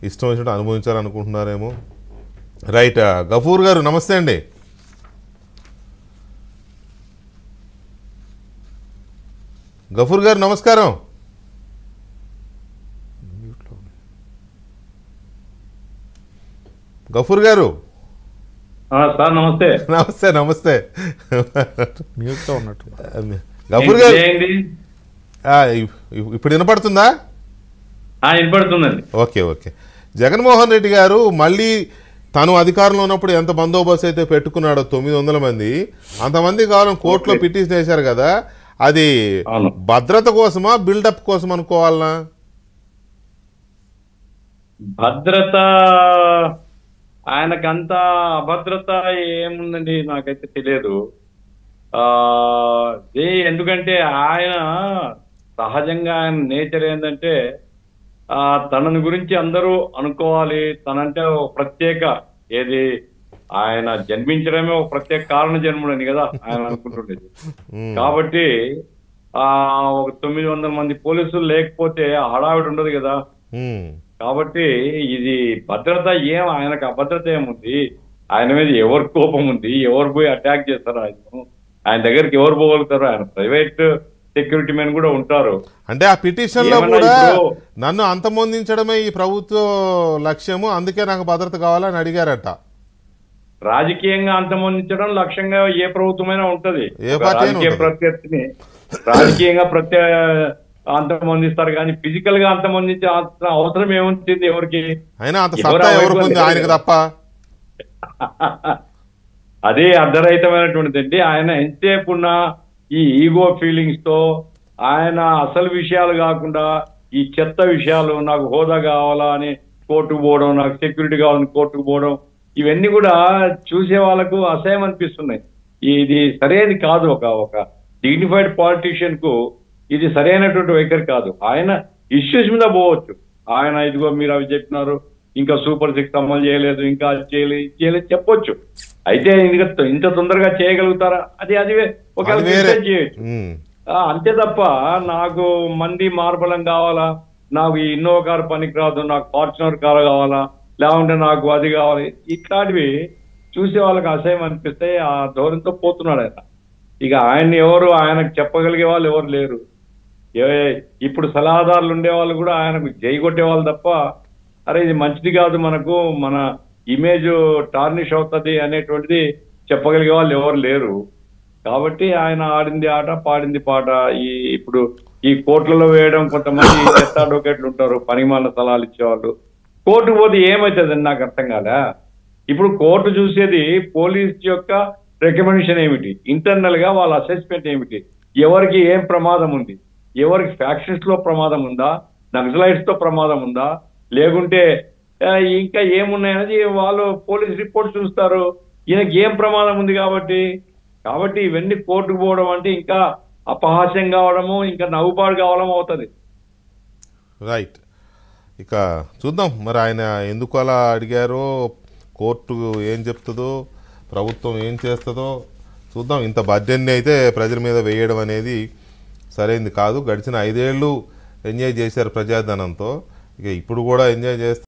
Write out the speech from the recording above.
ఇష్టం వచ్చినట్టు అనుభవించాలనుకుంటున్నారేమో. రైట్. గఫూర్ గారు నమస్తే అండి. గఫూర్ గారు నమస్కారం. గఫూర్ గారు సార్ నమస్తే. నమస్తే నమస్తే. మ్యూట్లో ఉన్నట్టు. గఫూర్ గారు ఇప్పుడు వినపడుతుందా? వినపడుతుందండి. Okay okay. జగన్మోహన్ రెడ్డి గారు మళ్ళీ తను అధికారంలో ఉన్నప్పుడు ఎంత బందోబస్తు అయితే పెట్టుకున్నాడో 900 మంది, అంతమంది కావాలని కోర్టులో పిటిషన్ వేశారు కదా, అది భద్రత కోసమా బిల్డప్ కోసం అనుకోవాలనా? భద్రత ఆయనకంత అభద్రత ఏముందండి నాకైతే తెలియదు. ఎందుకంటే ఆయన సహజంగా ఆయన నేచర్ ఏంటంటే తనని గురించి అందరూ అనుకోవాలి, తనంటే ఒక ప్రత్యేక ఆయన జన్మించడమే ఒక ప్రత్యేక కారణ జన్ముడని కదా ఆయన అనుకుంటుండేది. కాబట్టి ఒక 900 మంది పోలీసులు లేకపోతే హడావిడి ఉండదు కదా. కాబట్టి ఇది భద్రత ఆయనకు అభద్రత ఏముంది? ఆయన మీద ఎవరి కోపం ఉంది? ఎవరు పోయి అటాక్ చేస్తారు? ఆయన దగ్గరికి ఎవరు పోగలుగుతారు? ఆయన ప్రైవేట్ సెక్యూరిటీ మెన్ కూడా ఉంటారు. అంటే ఆ పిటిషన్ లో కూడా నన్ను అంతమొందించడమే ఈ ప్రభుత్వ లక్ష్యము, అందుకే నాకు భద్రత కావాలని అడిగారట. రాజకీయంగా అంతమొందించడం లక్ష్యంగా ఏ ప్రభుత్వమైనా ఉంటది. రాజకీయ ప్రత్యర్థిని రాజకీయంగా అంతమొందిస్తారు కానీ ఫిజికల్ గా అంతమొందించే అవసరం ఏముంటుంది ఎవరికి? ఆయనకు తప్ప. అదే అర్ధరహితమైనటువంటిది అండి. ఆయన ఎంతసేపు ఉన్న ఈ ఈగో ఫీలింగ్స్ తో ఆయన అసలు విషయాలు కాకుండా ఈ చెత్త విషయాలు, నాకు హోదా కావాలా అని కోర్టుకు పోవడం, నాకు సెక్యూరిటీ కావాలని కోర్టుకు పోవడం, ఇవన్నీ కూడా చూసే వాళ్ళకు అసహ్యం అనిపిస్తున్నాయి. ఇది సరైనది కాదు. ఒక డిగ్నిఫైడ్ పాలిటీషియన్ కు ఇది సరైనటువంటి వైఖరి కాదు. ఆయన ఇష్యూస్ మీద పోవచ్చు. ఆయన ఇదిగో మీరు అవి చెప్పినారు, ఇంకా సూపర్ 6 అమలు చేయలేదు, ఇంకా చేయలేదు చెప్పొచ్చు. అయితే ఇంత తొందరగా చేయగలుగుతారా? అది ఒకవేళ చేయొచ్చు. అంతే తప్ప నాకు మంది మార్బలం కావాలా, నాకు ఈ ఇన్నోవా కారు పనికిరాదు, నాకు ఫార్చునర్ కారు కావాలా, లేకుంటే నాకు అది కావాలి, ఇట్లాంటివి చూసే వాళ్ళకి అసహ్యం అనిపిస్తే ఆ ధోరణితో పోతున్నాడు ఆయన. ఇక ఆయనకు చెప్పగలిగే వాళ్ళు ఎవరు లేరు. ఇప్పుడు సలహాదారులు ఉండేవాళ్ళు కూడా ఆయనకు జై కొట్టేవాళ్ళు తప్ప, అరే ఇది మంచిది కాదు, మనకు మన ఇమేజ్ టార్నిష్ అవుతుంది అనేటువంటిది చెప్పగలిగే వాళ్ళు ఎవరు లేరు. కాబట్టి ఆయన ఆడింది ఆట, పాడింది పాట. ఇప్పుడు ఈ కోర్టులలో వేయడం, కొంతమంది చెత్త అడ్వకేట్లు ఉంటారు, పనిమాల సలహాలు ఇచ్చేవాళ్ళు. కోర్టుకు పోతే ఏమవుతుందని నాకు అర్థం కాదా. ఇప్పుడు కోర్టు చూసేది పోలీస్ యొక్క రికమెండేషన్ ఏమిటి, ఇంటర్నల్ గా వాళ్ళ అసెస్మెంట్ ఏమిటి, ఎవరికి ఏం ప్రమాదం ఉంది, ఎవరికి ఫ్యాక్షన్స్ లో ప్రమాదం ఉందా, నక్సలైట్స్ తో ప్రమాదం ఉందా, లేకుంటే ఇంకా ఏమున్నాయనేది వాళ్ళు పోలీస్ రిపోర్ట్ చూస్తారు. ఈయనకి ఏం ప్రమాదం ఉంది కాబట్టి ఇవన్నీ కోర్టుకు పోవడం అంటే ఇంకా అపహాస్యం కావడము, ఇంకా నవ్వుపాడు కావడం అవుతుంది. రైట్. ఇక చూద్దాం మరి ఆయన ఎందుకు అలా అడిగారో, కోర్టు ఏం చెప్తుందో, ప్రభుత్వం ఏం చేస్తుందో చూద్దాం. ఇంత బడ్జెట్ని అయితే ప్రజల మీద వేయడం అనేది సరైనది కాదు. గడిచిన 5 ఏళ్ళు ఎంజాయ్ చేశారు ప్రజాధనంతో, ఇక ఇప్పుడు కూడా ఎంజాయ్ చేస్తారు.